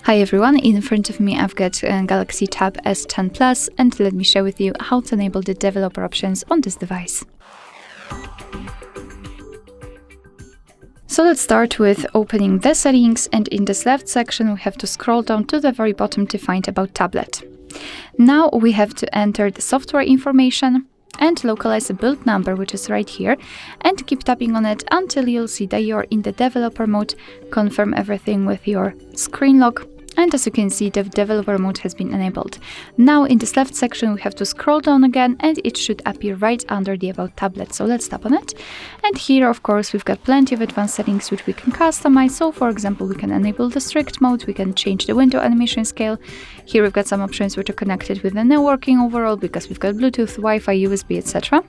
Hi everyone, in front of me I've got Galaxy Tab S10 Plus, and let me share with you how to enable the developer options on this device. So let's start with opening the settings, and in this left section we have to scroll down to the very bottom to find about tablet. Now we have to enter the software information and localize a build number, which is right here, and keep tapping on it until you'll see that you're in the developer mode. Confirm everything with your screen lock, and as you can see, the developer mode has been enabled. Now in this left section we have to scroll down again, and it should appear right under the About tablet. So let's tap on it, and here of course we've got plenty of advanced settings which we can customize. So for example, we can enable the strict mode, we can change the window animation scale. Here we've got some options which are connected with the networking overall, because we've got Bluetooth, Wi-Fi, USB, etc.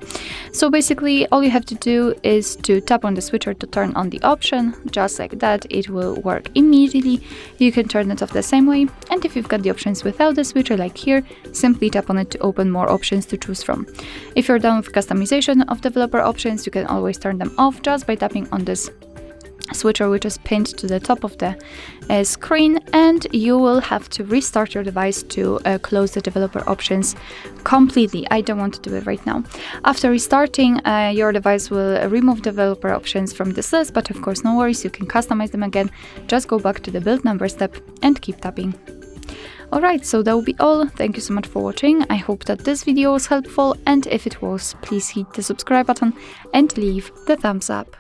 So basically all you have to do is to tap on the switcher to turn on the option. Just like that, it will work immediately. You can turn it off the same way, and if you've got the options without the switcher, like here, simply tap on it to open more options to choose from. If you're done with customization of developer options, you can always turn them off just by tapping on this switcher, which is pinned to the top of the screen, and you will have to restart your device to close the developer options completely. I don't want to do it right now. After restarting, your device will remove developer options from this list, but of course no worries, you can customize them again. Just go back to the build number step and keep tapping. Alright, so that will be all. Thank you so much for watching. I hope that this video was helpful, and if it was, please hit the subscribe button and leave the thumbs up.